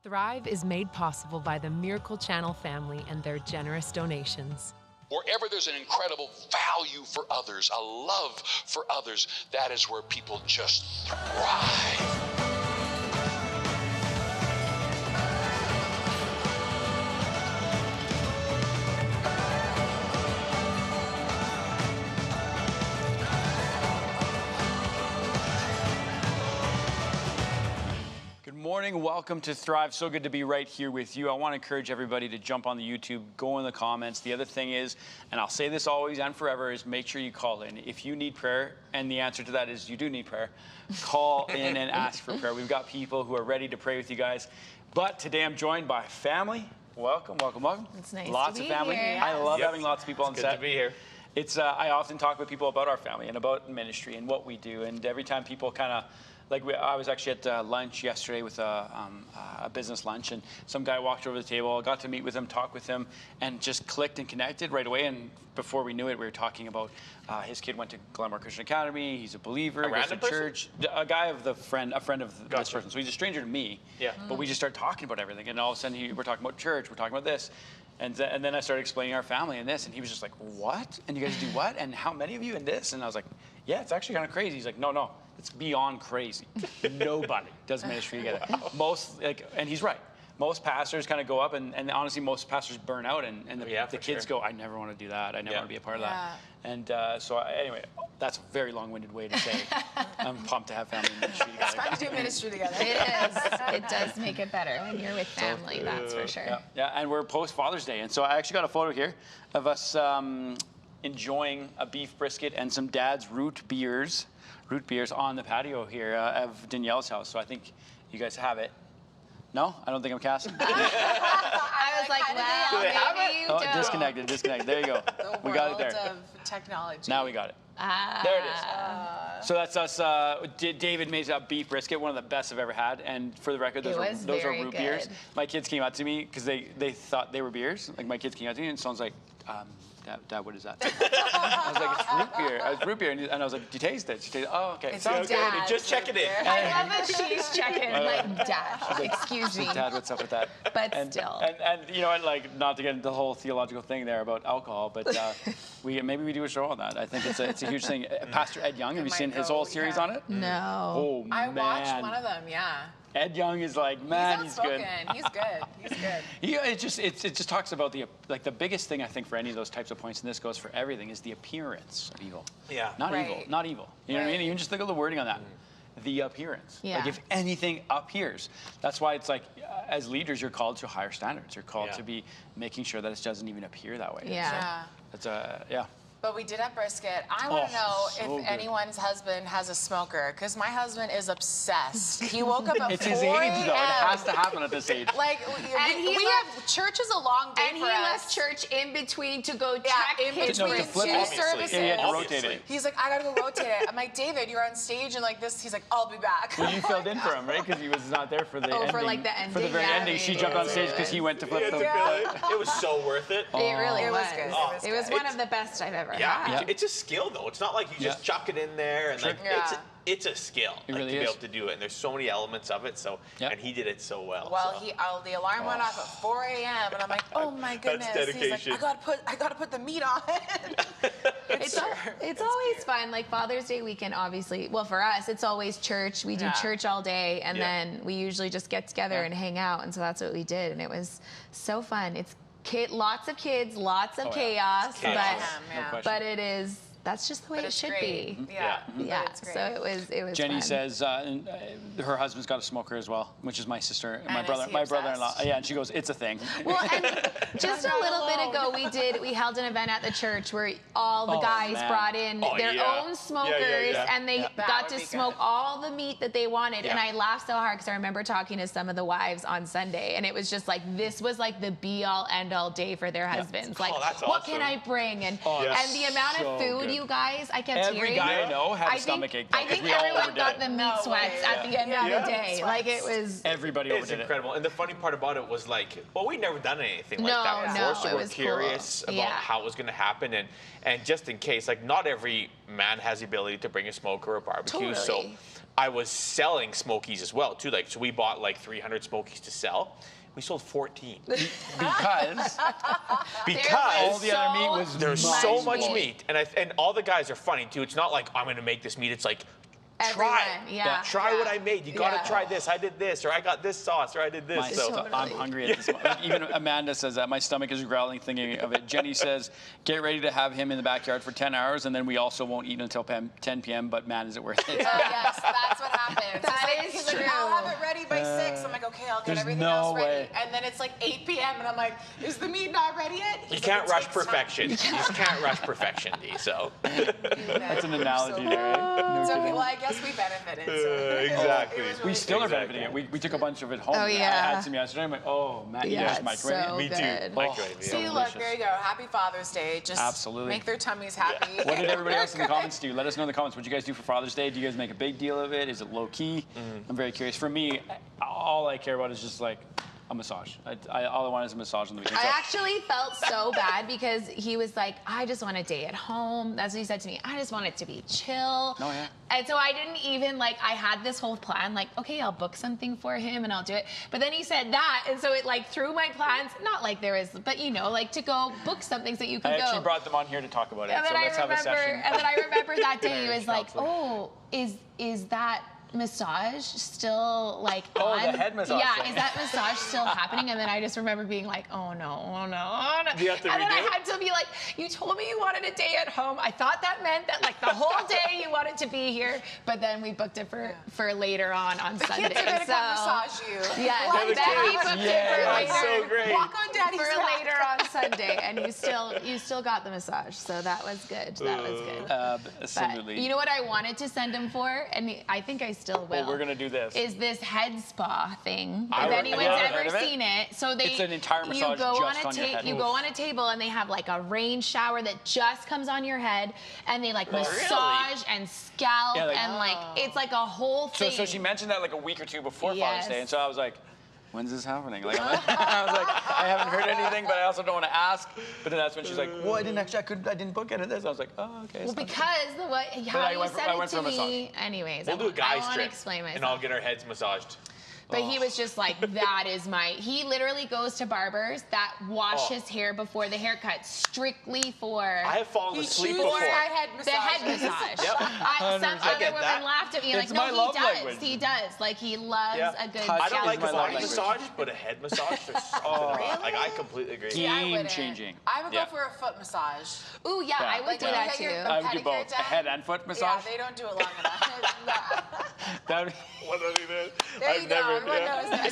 Thrive is made possible by the Miracle Channel family and their generous donations. Wherever there's an incredible value for others, a love for others, that is where people just thrive. Morning, welcome to Thrive. So good to be right here with you. I want to encourage everybody to jump on the YouTube, go in the comments. The other thing is, and I'll say this always and forever, is make sure you call in. If you need prayer, and the answer to that is you do need prayer, call in and ask for prayer. We've got people who are ready to pray with you guys. But today I'm joined by family. Welcome, welcome, welcome. It's nice lots to be of family. here. I love having lots of people on Good set. to be here. It's I often talk with people about our family and about ministry and what we do. And every time people kind of, I was actually at lunch yesterday with a business lunch, and some guy walked over the table. I got to meet with him, talk with him, and just clicked and connected right away. And before we knew it, we were talking about his kid went to Glenmore Christian Academy. He's a believer. Goes to church. A guy of a friend of this person. So he's a stranger to me. Yeah. But we just started talking about everything, and all of a sudden we're talking about church. We're talking about this. And then I started explaining our family and this, and he was just like, what? And you guys do what? And how many of you in this? And I was like, yeah, it's actually kind of crazy. He's like, no, it's beyond crazy. Nobody does ministry together. Wow. And he's right. Most pastors kind of go up, and honestly, most pastors burn out, and the kids go, I never want to do that. I never want to be a part of that. And anyway, that's a very long-winded way to say I'm pumped to have family ministry together. It's fun to do ministry together. It is. It does make it better when you're with family, that's for sure. Yeah, and we're post-Father's Day, and so I actually got a photo here of us enjoying a beef brisket and some Dad's root beers on the patio here of Danielle's house. So I think you guys have it. No? I don't think I'm casting. I was like, well, maybe you don't. Disconnected. There you go. We got it there. The world of technology. Now we got it. There it is. So that's us. David made a beef brisket, one of the best I've ever had. And for the record, those are root beers. My kids came out to me because they thought they were beers. Like, my kids came out to me, and someone's like, Dad, what is that? I was like, it's root beer. It's root beer. And I was like, do you taste it? She tasted, oh, okay. Sounds good. Just check it in. I love that she's checking, like, Dad, excuse me. Dad, what's up with that? But still. And you know what, like, not to get into the whole theological thing there about alcohol, but maybe we do a show on that. I think it's a huge thing. Pastor Ed Young, have you seen his whole series on it? No. Oh, I watched one of them, yeah. Ed Young is like, man, he's good. He's good. Yeah, it just talks about the biggest thing I think for any of those types of points, and this goes for everything, is the appearance of evil. Yeah. Not evil. You know what I mean? Even just think of the wording on that. The appearance. Yeah. Like, if anything appears. That's why it's like, as leaders, you're called to higher standards. You're called to be making sure that it doesn't even appear that way. Yeah. But we did have brisket. I want to know if anyone's husband has a smoker, because my husband is obsessed. He woke up at 4 a.m. It's his age, though. It has to happen at this age. Like, church is a long day for us. And he left church in between to go check his two services. Yeah, he had to rotate it. He's like, I got to go rotate it. I'm like, David, you're on stage and like this. He's like, I'll be back. Well, you filled in for him, right? Because he was not there for the ending. For like the ending. For the very ending. She jumped on stage because he went to flip the... It was so worth it. It really was. It was one of the best I've ever had. It's a skill, though. It's not like you just chuck it in there and it's a skill to be able to do it. And there's so many elements of it. So and he did it so well. Well, the alarm went off at 4 a.m. and I'm like, oh my goodness. That's dedication. He's like, I gotta put the meat on it. It's always fun. Like Father's Day weekend, obviously. Well, for us, it's always church. We do church all day, and then we usually just get together and hang out. And so that's what we did, and it was so fun. It's lots of kids, lots of chaos, but it is. That's just the way it should be. Yeah. So it was. Jenny fun. says her husband's got a smoker as well, which is my sister, and my brother-in-law. Yeah, and she goes, it's a thing. Well, and just a little bit ago, we held an event at the church where all the guys brought in their own smokers, and they got to smoke all the meat that they wanted. And I laughed so hard because I remember talking to some of the wives on Sunday, and it was just like, this was like the be-all, end-all day for their husbands. Like, what can I bring? And the amount of food. You guys, I kept hearing. Every guy I know had a stomachache. I think everyone got the meat sweats at the end of the day. Like, it was. Everybody overdid it. It's incredible. And the funny part about it was like, well, we'd never done anything like that before, so we're curious about how it was going to happen. And just in case, like, not every man has the ability to bring a smoker or a barbecue. So I was selling Smokies as well, too. Like, so we bought like 300 Smokies to sell. We sold 14. Because all the other meat was there's so much meat. And all the guys are funny, too. It's not like, I'm going to make this meat. It's like, try what I made. You got to try this. I did this, or I got this sauce, or I did this. I'm hungry at this moment. Like, even Amanda says that. My stomach is growling thinking of it. Jenny says, get ready to have him in the backyard for 10 hours, and then we also won't eat until 10 p.m., but man, is it worth it. Oh, yes, that's what happens. He's like, I'll have it ready by 6. I'm like, okay, I'll get everything else ready. And then it's like 8 p.m., and I'm like, is the meat not ready yet? You can't rush perfection. You just can't rush perfection, Dee, so. That's an analogy there, right? It's okay, well, I guess we benefited. Exactly. Really we still are benefiting it. We took a bunch of it home. Oh, yeah. I had some yesterday. I'm like, oh, Matt, you just microwave. So Me too. Microwave. See, look, there you go. Happy Father's Day. Just make their tummies happy. What did everybody else in the comments do? Let us know in the comments. What did you guys do for Father's Day? Do you guys make a big deal of it? Is it low key? I'm very curious. For me, all I care about is just like a massage. All I want is a massage on the weekend. I actually felt so bad because he was like, I just want a day at home. That's what he said to me. I just want it to be chill. Oh, yeah. And so I didn't even, like, I had this whole plan, like, okay, I'll book something for him and I'll do it. But then he said that, and so it, like, threw my plans, not like there is, but, you know, like, to go book something so that you can go. I actually brought them on here to talk about it, so let's have a session. And then I remember that day he was like, oh, is that massage still like on? The head massage. Yeah, is that massage still happening? And then I just remember being like, oh no, oh no, oh no. Do you have to and then redo I it? had to be like, you told me you wanted a day at home. I thought that meant that like the whole day you wanted to be here, but then we booked it for later on Sunday. Kids are gonna come massage you. Yeah, the then we kids. booked it for later. That's so great. Walk on Daddy's For lap. later on Sunday, and you still got the massage, so that was good. That was good. Absolutely. But you know what I wanted to send him for, and I think I still will. Well, we're gonna do this. Is this head spa thing? If I've anyone's heard ever of it. seen it, so they It's an entire massage you go just on a on your head. you go on a table and they have like a rain shower that just comes on your head, and they like massage and scalp and like it's like a whole thing. So she mentioned that like a week or two before Father's Day, and so I was like, when's this happening? Like, I was like, I haven't heard anything, but I also don't want to ask. But then that's when she's like, well, I didn't book any of this. I was like, oh, okay. Well, because how you said it to me. Anyways, we'll do a guy I want to strip, explain myself. and I'll get our heads massaged. But he was just like, that is he literally goes to barbers that wash his hair before the haircut strictly for. I have fallen asleep before. The head massage. The head massage. Some other women laughed at me like, no, he does. language. He does. Like, he loves a good I don't like a my body love massage, but a head massage, there's something about. Like, I completely agree. Game changing. I would go for a foot massage. Ooh, yeah, I would do that too. I would do both. A head and foot massage. Yeah, they don't do it long enough. That would What do I do? There you go. Everyone knows that. I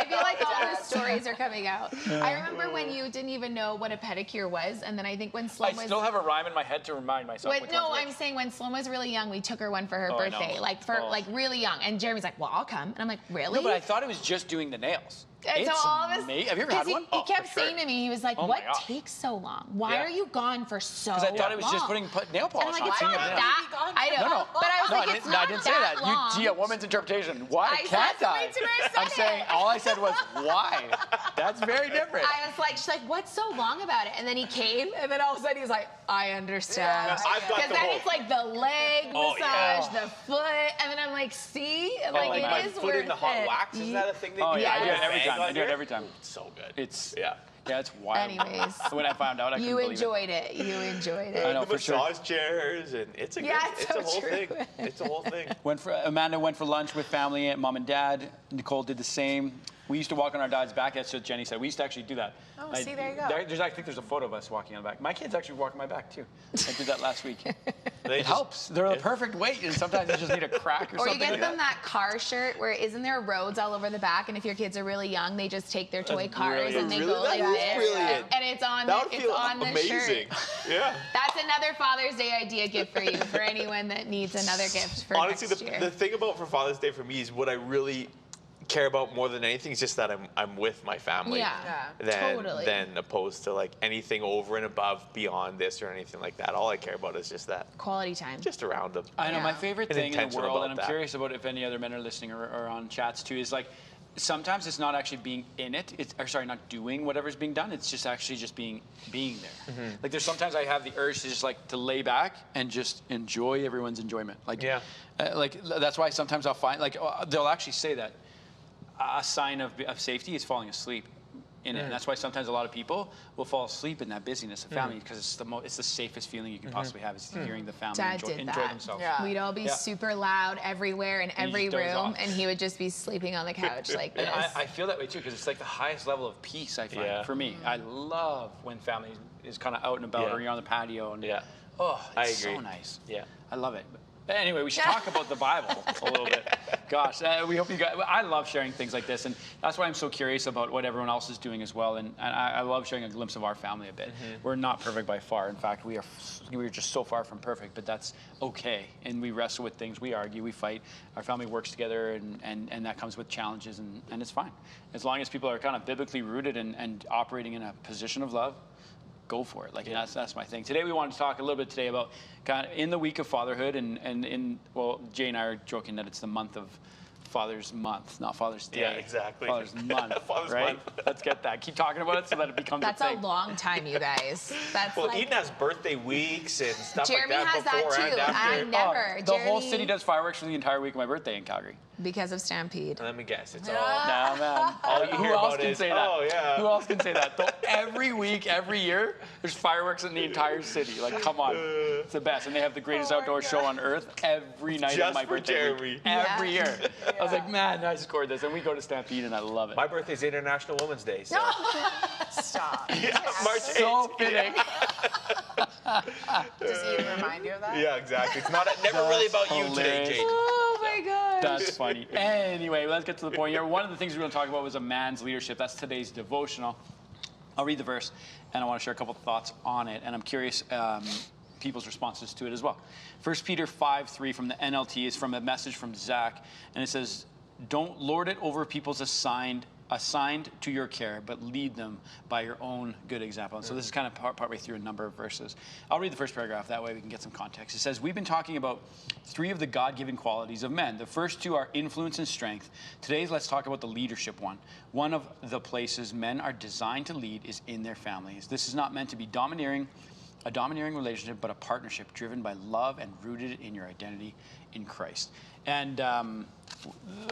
feel like all the stories are coming out. I remember when you didn't even know what a pedicure was, and then I think when Sloan was. I still have a rhyme in my head to remind myself. I'm saying when Sloan was really young, we took her one for her birthday, like really young, and Jeremy's like, well, I'll come, and I'm like, really? No, but I thought it was just doing the nails. And so all of us, have you ever had one? He kept saying to me, he was like, what takes so long? Why are you gone for so long? Because I thought it was just putting nail polish on. And I'm like, it's not that. I know. No. But I was like, it's not I didn't say that. long. Gee, a woman's interpretation. Why can't I? I'm saying, all I said was, why? That's very different. I was like, she's like, what's so long about it? And then he came, and then all of a sudden he was like, I understand. Because then it's like the leg massage, the foot, and then I'm like, see? Like, it is worth it. My foot in the hot wax, is that a thing that you do? I do it every time. I do it every time. It's so good. It's it's wild. Anyways, when I found out, I couldn't believe it. You enjoyed it. I know, the massage chairs, and it's a whole thing. It's a whole thing. Amanda went for lunch with family, Mom and Dad. Nicole did the same. We used to walk on our dad's back. That's what Jenny said. We used to actually do that. Oh, see, there you go. I think there's a photo of us walking on the back. My kids actually walk on my back, too. I did that last week. It helps. They're the perfect weight, and sometimes you just need a crack or something. Or you get them that car shirt where isn't there roads all over the back, and if your kids are really young, they just take their toy cars and they go like this. Brilliant. And it's on the shirt. Yeah. That's another Father's Day idea gift for you, for anyone that needs another gift for Honestly, next year. the thing about for Father's Day for me is what I really care about more than anything is just that I'm with my family than opposed to like anything over and above beyond this or anything like that. All I care about is just that quality time, just around them. I know my favorite thing in the world, and I'm curious about if any other men are listening or on chats too, is like sometimes it's not actually being in it. Not doing whatever's being done. It's just actually just being there. Like there's sometimes I have the urge to just like to lay back and just enjoy everyone's enjoyment. Like, like that's why sometimes I'll find like they'll actually say that a sign of safety is falling asleep in it. And that's why sometimes a lot of people will fall asleep in that busyness of family because it's the safest feeling you can possibly have is hearing the family enjoy themselves. Yeah. We'd all be super loud everywhere in every room, and he would just be sleeping on the couch like this. And I feel that way too because it's like the highest level of peace I find for me. I love when family is kind of out and about or you're on the patio and it's so nice. Yeah, I love it. But anyway, we should talk about the Bible a little bit. Gosh, we hope you guys. I love sharing things like this, and that's why I'm so curious about what everyone else is doing as well. And I love sharing a glimpse of our family a bit. We're not perfect by far. In fact, we are just so far from perfect, but that's okay. And we wrestle with things. We argue. We fight. Our family works together, and that comes with challenges, and it's fine. As long as people are kind of biblically rooted and operating in a position of love, go for it. Like that's my thing. Today we wanted to talk a little bit today about kind of in the week of fatherhood and Jay and I are joking that it's the month of Father's Month, not Father's Day. Yeah, exactly. Father's Month. Father's right? Month. Let's get that. Keep talking about it so that it becomes That's a thing. a long time, you guys. That's well, Eden has birthday weeks and stuff Jeremy like that has that before too. and after. I never. The whole city does fireworks for the entire week of my birthday in Calgary. Because of Stampede. Let me guess. It's all. No, man. All you Who hear else about can is, say that? oh, yeah. Who else can say that? Though every week, every year, there's fireworks in the entire city. Like, come on. It's the best. And they have the greatest outdoor show on earth every night of my birthday Jeremy. week. Every year. I was like, man, I scored this. And we go to Stampede, and I love it. My birthday's International Women's Day. So. Stop. March 8th. So fitting. Does he even remind you of that? Yeah, exactly. It's never really about you hilarious. today, Jayden. Oh my God. That's funny. Anyway, let's get to the point here. One of the things we're going to talk about was a man's leadership. That's today's devotional. I'll read the verse, and I want to share a couple of thoughts on it, and I'm curious people's responses to it as well. 1 Peter 5:3 from the NLT is from a message from Zach, and it says, "Don't lord it over people's assigned to your care, but lead them by your own good example." And so this is kind of partway through a number of verses. I'll read the first paragraph, that way we can get some context. It says, "We've been talking about 3 of the God-given qualities of men. The first 2 are influence and strength. Today, let's talk about the leadership one. One of the places men are designed to lead is in their families. This is not meant to be a domineering relationship, but a partnership driven by love and rooted in your identity in Christ." And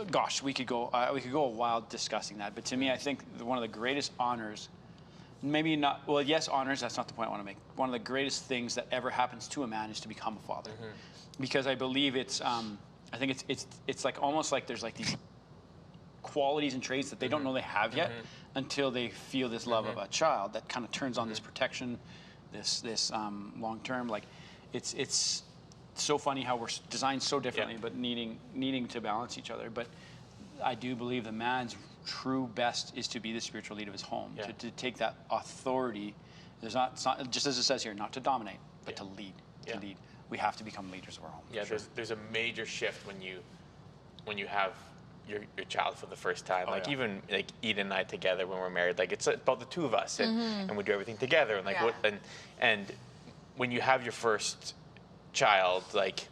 gosh, we could go a while discussing that. But to me, I think one of the greatest honors, maybe not, well, yes, honors, that's not the point I want to make. One of the greatest things that ever happens to a man is to become a father. Because I believe it's, I think it's like almost like there's like these qualities and traits that they don't know they have yet until they feel this love of a child that kind of turns on this protection, this long-term, like it's so funny how we're designed so differently, but needing to balance each other. But I do believe the man's true best is to be the spiritual lead of his home, to take that authority. It's not just as it says here, not to dominate, but to lead. To lead. We have to become leaders of our home. Yeah, there's a major shift when you have your child for the first time. Even like Eden and I together when we're married, like it's about the 2 of us, and we do everything together. And like and when you have your first child, like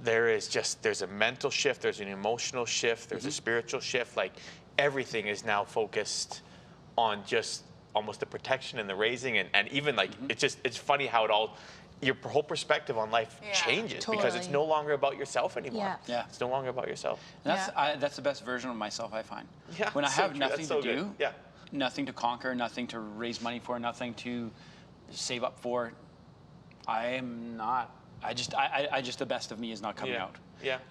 there's a mental shift, there's an emotional shift, there's a spiritual shift. Like everything is now focused on just almost the protection and the raising, and even like it's funny how your whole perspective on life changes because it's no longer about yourself anymore. It's no longer about yourself. And that's the best version of myself I find. When I have nothing to do, nothing to conquer, nothing to raise money for, nothing to save up for, the best of me is not coming out.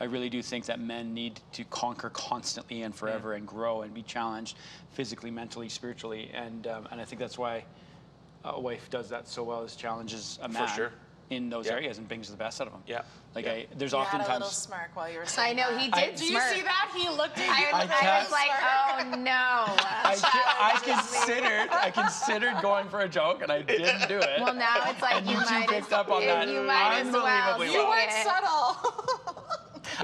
I really do think that men need to conquer constantly and forever and grow and be challenged physically, mentally, spiritually. And I think that's why a wife does that so well, is challenges a man in those areas and brings the best out of him. There's oftentimes... had a little smirk while you were saying I know, he did Do smirk. you see that? He looked at you. I was like, oh no. I considered going for a joke, and I didn't do it. Well, now it's like and you two picked up on that You might as well. unbelievably You well. weren't subtle.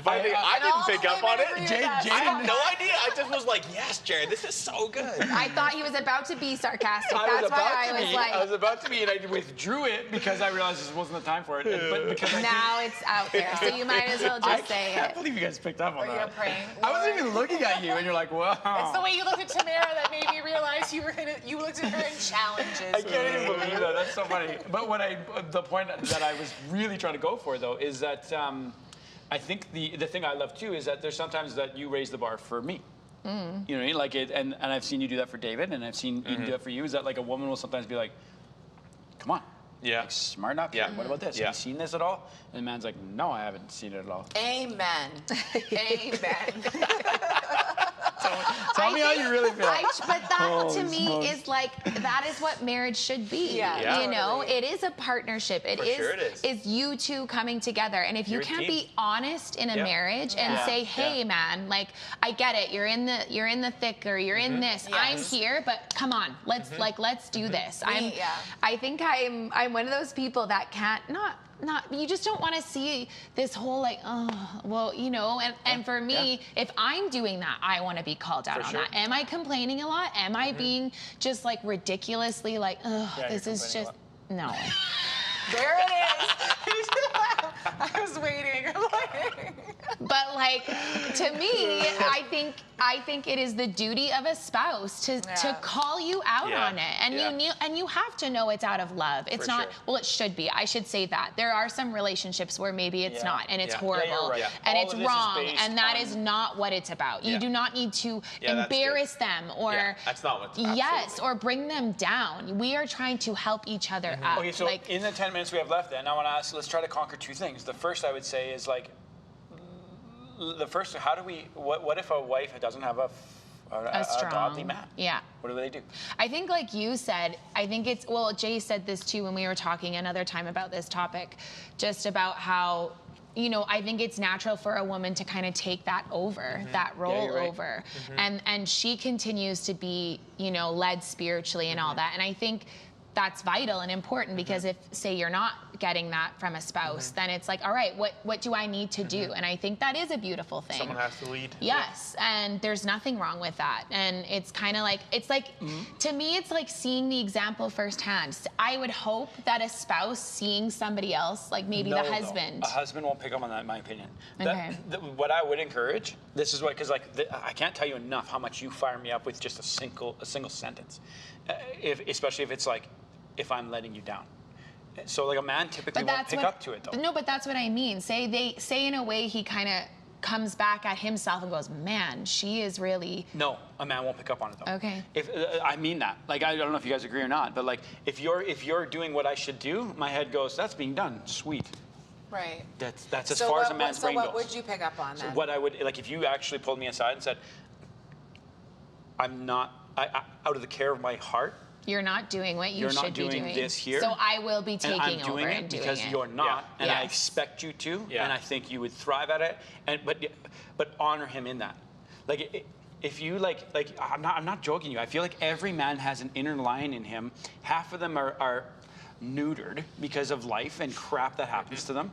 I didn't pick up on it. Jayden, I had no idea. I just was like, yes, Jared, this is so good. I thought he was about to be sarcastic. That's why I was like... I was about to be, and I withdrew it because I realized this wasn't the time for it. But because now it's out there, so you might as well just say it. I can't believe you guys picked up on that. You're praying. I wasn't even looking at you, and you're like, wow. It's the way you looked at Tamara that made me realize you looked at her in challenges. I can't even believe that. That's so funny. But the point that I was really trying to go for, though, is that I think the thing I love, too, is that there's sometimes that you raise the bar for me. You know what I mean? Like and I've seen you do that for David, and I've seen you do that for you. Is that like a woman will sometimes be like, come on. Yeah. Like, smarten up. Yeah. What about this? Yeah. Have you seen this at all? And the man's like, no, I haven't seen it at all. Amen. Amen. Tell me how you really feel. But that to me is like, that is what marriage should be. Yeah. You know, it is a partnership. It is you two coming together. And if you can't be honest in a marriage and say, hey man, like, I get it. You're in the thick, or you're in this. Yes. I'm here, but come on, let's do this. I think I'm one of those people that can't you just don't want to see this whole like, oh, well, you know, and for me, if I'm doing that, I want to be called out on that. Am I complaining a lot? Am I being just like ridiculously like, oh, this is just, no. There it is. I was waiting. But like, to me, I think it is the duty of a spouse to call you out on it, and you have to know it's out of love. It's not. Well, it should be. I should say that there are some relationships where maybe it's not, and it's horrible, and it's wrong, and that is not what it's about. You do not need to embarrass them or that's not what. Or bring them down. We are trying to help each other up. Okay, so like, in the 10 minutes we have left, then I want to ask. Let's try to conquer two things. The first I would say is like. The first, how do we? What if a wife doesn't have a strong, godly man? Yeah. What do they do? I think, like you said, I think it's Jay said this too when we were talking another time about this topic, just about how. You know, I think it's natural for a woman to kind of take that over, that role over, and she continues to be, you know, led spiritually and all that, and I think. That's vital and important because if, say, you're not getting that from a spouse, then it's like, all right, what do I need to do? And I think that is a beautiful thing. Someone has to lead. Yes, and there's nothing wrong with that. And it's kind of like, to me, it's like seeing the example firsthand. I would hope that a spouse seeing somebody else, like maybe the husband. A husband won't pick up on that, in my opinion. Okay. What I would encourage, this is what, because like I can't tell you enough how much you fire me up with just a single sentence, especially if it's like, if I'm letting you down. So like a man typically won't pick up to it though. No, but that's what I mean. Say in a way he kind of comes back at himself and goes, man, she is really. No, a man won't pick up on it though. Okay. If I mean that, like I don't know if you guys agree or not, but like if you're doing what I should do, my head goes, that's being done. Sweet. Right. That's as far as a man's brain goes. So what would you pick up on then? So what I would like if you actually pulled me aside and said, I'm not out of the care of my heart. You're not doing what you should be doing. You're not doing this here. So I will be taking and I'm doing over it and doing because it. you're not, and I expect you to, and I think you would thrive at it. And but honor him in that. Like if you like I'm not joking you. I feel like every man has an inner lion in him. Half of them are neutered because of life and crap that happens to them.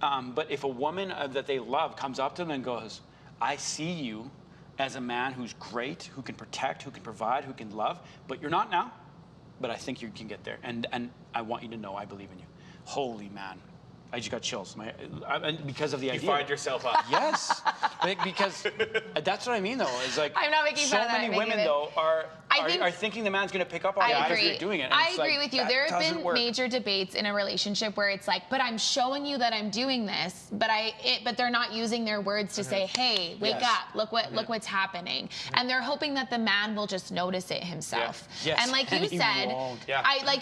But if a woman that they love comes up to them and goes, I see you as a man who's great, who can protect, who can provide, who can love, but you're not now. But I think you can get there, and I want you to know I believe in you. Holy man, I just got chills. Because of the idea. You fired yourself up. Yes, because that's what I mean though. Is like I'm not making so fun of that. many women though are thinking the man's going to pick up on it if you're doing it. I agree with you. There have been major debates in a relationship where it's like, but I'm showing you that I'm doing this, but they're not using their words to say, hey, wake up, look what's happening, and they're hoping that the man will just notice it himself. Yes. And like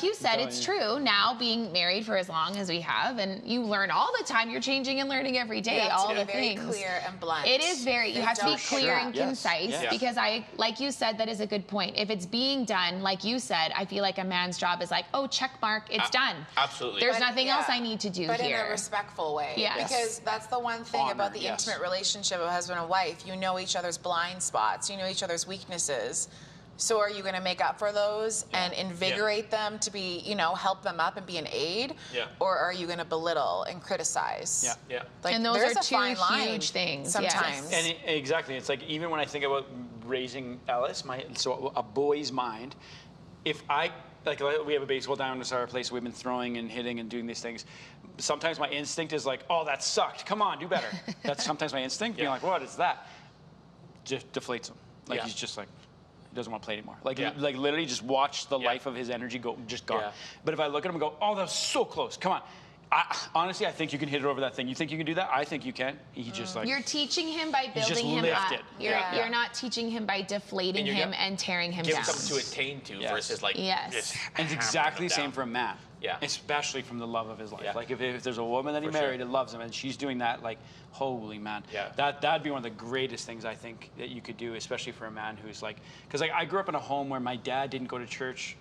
you said, it's true. Now being married for as long as we have, and you learn all the time. You're changing and learning every day. All the things. Very clear and blunt. It is very. You have to be clear and concise because like you said, that is a good point. If it's being done, like you said, I feel like a man's job is like, oh, check mark, it's done. Absolutely. There's nothing else I need to do but here. But in a respectful way. Yes. Because that's the one thing about the intimate relationship of husband and wife. You know each other's blind spots. You know each other's weaknesses. So are you going to make up for those and invigorate them to be, you know, help them up and be an aid? Yeah. Or are you going to belittle and criticize? Yeah. Like, and those there's are a two fine line huge things sometimes. And exactly, it's like even when I think about raising Ellis, so a boy's mind, if I, like we have a baseball down at our place, we've been throwing and hitting and doing these things. Sometimes my instinct is like, oh, that sucked. Come on, do better. That's sometimes my instinct, being like, what is that? Just deflates him. Like he's just like, he doesn't want to play anymore. Like, like literally just watch the life of his energy go, just gone. But if I look at him and go, oh, that was so close. Come on. Honestly, I think you can hit it over that thing. You think you can do that? I think you can. He just like... You're teaching him by building him up. You're not teaching him by deflating him and tearing him down. Give him something to attain to versus like... Yes. And it's exactly the same for a man. Yeah. Especially from the love of his life. Like if there's a woman that he married and loves him and she's doing that, like, holy man. That'd be one of the greatest things I think that you could do, especially for a man who's like... Because like, I grew up in a home where my dad didn't go to church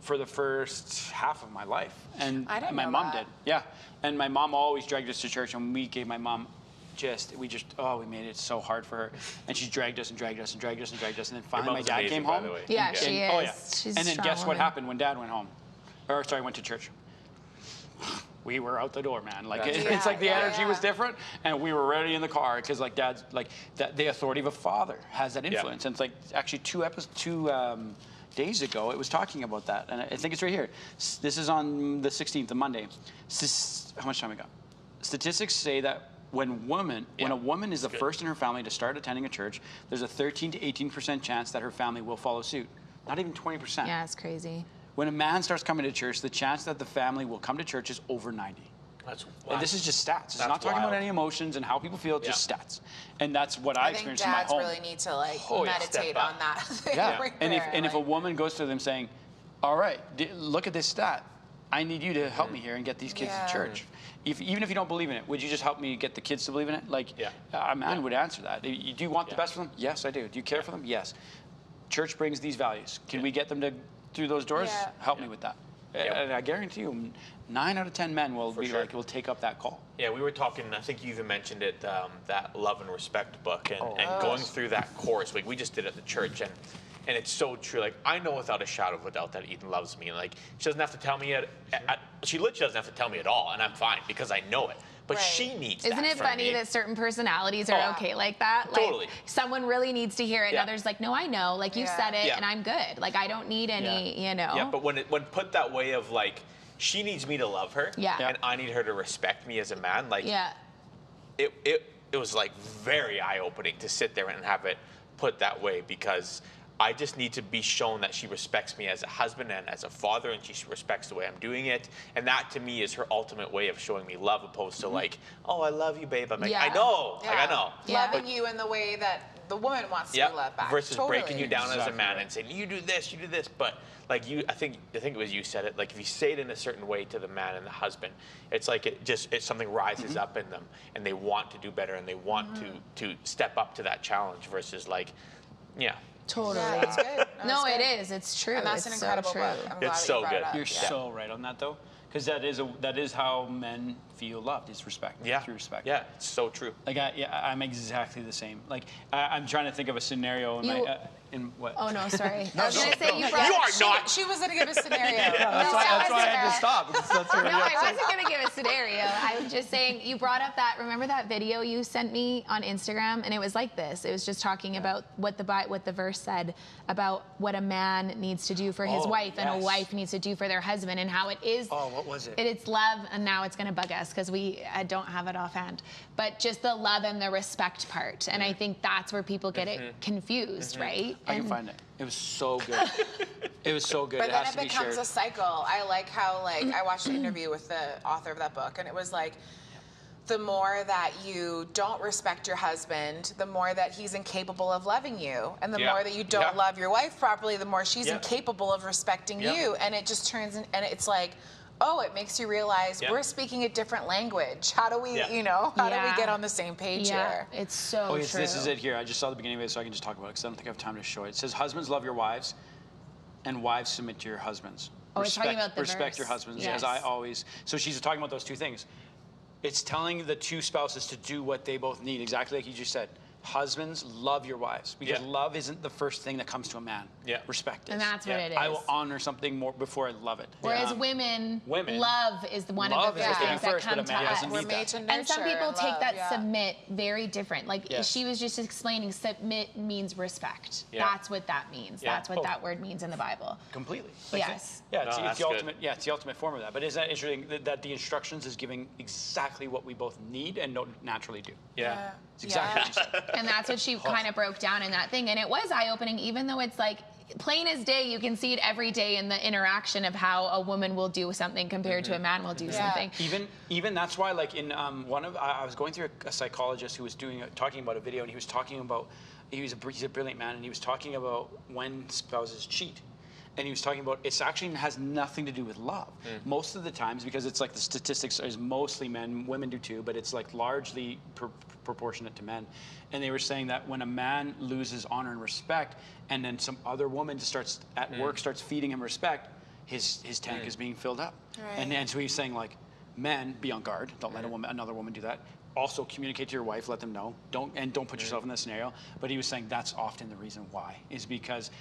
for the first half of my life. And my mom did. Yeah. And my mom always dragged us to church, and we gave my mom we made it so hard for her. And she dragged us and dragged us and dragged us and dragged us. And then finally my dad came home. Yeah, she is. Oh, yeah. She's and then guess what happened when Dad went home? Or sorry, went to church. We were out the door, man. Like it's like the energy was different, and we were ready in the car because like Dad's like the authority of a father has that influence. And it's like actually two days ago, it was talking about that, and I think it's right here. This is on the 16th, the Monday. How much time we got? Statistics say that when a woman is the first in her family to start attending a church, there's a 13 to 18% chance that her family will follow suit. Not even 20%. Yeah, it's crazy. When a man starts coming to church, the chance that the family will come to church is over 90. And this is just stats. It's not talking about any emotions and how people feel, just stats. And that's what I experienced in my home. I think dads really need to like meditate on that. Right and if a woman goes to them saying, all right, look at this stat. I need you to help me here and get these kids to church. Even if you don't believe in it, would you just help me get the kids to believe in it? Like, a man would answer that. Do you want the best for them? Yes, I do. Do you care for them? Yes. Church brings these values. Can we get them through those doors? Help me with that. And I guarantee you, 9 out of 10 men will will take up that call. Yeah, we were talking, I think you even mentioned it, that Love and Respect book, and going through that course. Like, we just did it at the church, and it's so true. Like, I know without a shadow of a doubt that Eden loves me. And like, she doesn't have to tell me she literally doesn't have to tell me at all, and I'm fine because I know it. But she needs that. Isn't it funny that certain personalities are okay like that? Totally. Like, someone really needs to hear it, and others like, no, I know. Like, you said it, and I'm good. Like, I don't need any, you know. Yeah, but when put that way of like, she needs me to love her, and I need her to respect me as a man, like, it was like very eye-opening to sit there and have it put that way, because I just need to be shown that she respects me as a husband and as a father, and she respects the way I'm doing it. And that, to me, is her ultimate way of showing me love, opposed to like, oh, I love you, babe. I'm like, I know. Like, I know. Loving you in the way that the woman wants to be loved back. Versus breaking you down as a man and saying, you do this, you do this. But like I think it was you said it, like if you say it in a certain way to the man and the husband, it's like it's something rises up in them, and they want to do better, and they want to step up to that challenge, versus like, Totally. Yeah, that's good. No, it is. It's true. And that's an incredible book. I'm glad it's so good. You're so right on that, though, because that is how men feel loved, is respect. Through respect. Yeah, it's so true. Like I'm exactly the same. Like I'm trying to think of a scenario in what? Oh no, sorry. I was gonna say you brought. She was gonna give a scenario. That's why I had to stop. No, I wasn't gonna give a scenario. I was just saying you brought up that. Remember that video you sent me on Instagram, and it was like this. It was just talking about what the verse said about what a man needs to do for his wife, and a wife needs to do for their husband, and how it is. Oh, what was it? It's love, and now it's gonna bug us because we don't have it offhand. But just the love and the respect part, and I think that's where people get it confused, right? I can find it. It was so good. It was so good. But then it becomes a cycle. I like how, like, I watched an interview with the author of that book, and it was like, the more that you don't respect your husband, the more that he's incapable of loving you. And the more that you don't love your wife properly, the more she's incapable of respecting you. And it just turns in, and it's like, oh, it makes you realize we're speaking a different language. How do we, how do we get on the same page here? It's so true. This is it here. I just saw the beginning of it, so I can just talk about it, because I don't think I have time to show it. It says, husbands, love your wives, and wives, submit to your husbands. Oh, it's talking about the respect verse. Your husbands, as I always. So she's talking about those two things. It's telling the two spouses to do what they both need, exactly like you just said. husbands, love your wives, because love isn't the first thing that comes to a man. Respect is. And that's what it is. I will honor something more before I love it. Whereas women, love is one of the first things that come to us. We're made to nurture and some people take love, that submit very different. Like she was just explaining, submit means respect. That's what that means. That's what that word means in the Bible. Completely. Yes. It's the ultimate. Yeah, it's the ultimate form of that. But isn't that interesting that the instructions is giving exactly what we both need and don't naturally do? Yeah. It's exactly what you said. And that's what she kind of broke down in that thing. And it was eye-opening, even though it's like plain as day. You can see it every day in the interaction of how a woman will do something compared to a man will do something. Even that's why, like in I was going through a psychologist who was talking about a video, and he was talking about he's a brilliant man, and he was talking about when spouses cheat. And he was talking about it actually has nothing to do with love. Most of the times, because it's like the statistics is mostly men, women do too, but it's like largely proportionate to men. And they were saying that when a man loses honor and respect, and then some other woman starts at work starts feeding him respect, his tank is being filled up. And so he's saying, like, men, be on guard. Don't let another woman do that. Also communicate to your wife, let them know. Don't put yourself in that scenario. But he was saying that's often the reason why, is because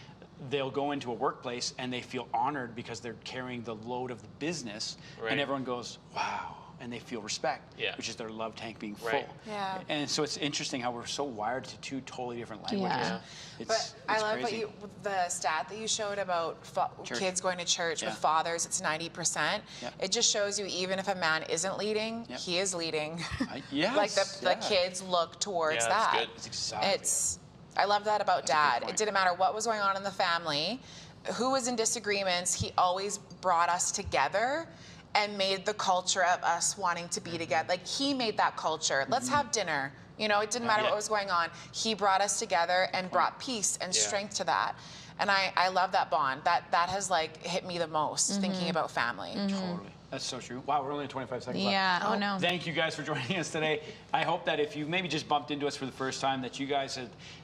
they'll go into a workplace and they feel honored because they're carrying the load of the business, and everyone goes, wow, and they feel respect, which is their love tank being full. And so it's interesting how we're so wired to two totally different languages. But I love the stat that you showed about kids going to church with fathers. It's 90%. It just shows you even if a man isn't leading, he is leading. Like the kids look towards that. That's good. It's exactly. I love that about Dad. It didn't matter what was going on in the family, who was in disagreements, he always brought us together and made the culture of us wanting to be together. Like, he made that culture. Let's have dinner. You know, it didn't matter what was going on. He brought us together and brought peace and strength to that. And I love that bond. That has, like, hit me the most, thinking about family. Totally. That's so true. Wow, we're only 25 seconds left. Yeah, oh no. Thank you guys for joining us today. I hope that if you maybe just bumped into us for the first time, that you guys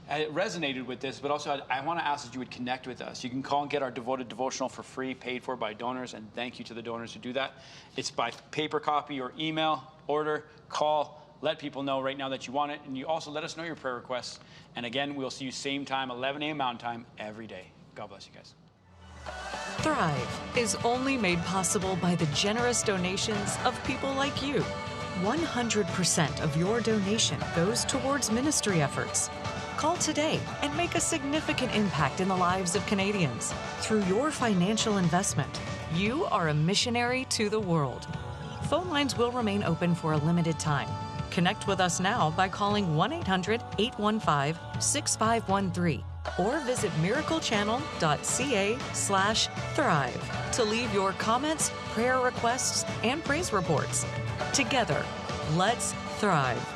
had resonated with this, but also I want to ask that you would connect with us. You can call and get our devoted devotional for free, paid for by donors, and thank you to the donors who do that. It's by paper copy or email, order, call, let people know right now that you want it, and you also let us know your prayer requests. And again, we'll see you same time, 11 a.m. Mountain Time, every day. God bless you guys. Thrive is only made possible by the generous donations of people like you. 100% of your donation goes towards ministry efforts. Call today and make a significant impact in the lives of Canadians. Through your financial investment, you are a missionary to the world. Phone lines will remain open for a limited time. Connect with us now by calling 1-800-815-6513 or visit miraclechannel.ca/thrive to leave your comments, prayer requests, and praise reports. Together, let's thrive.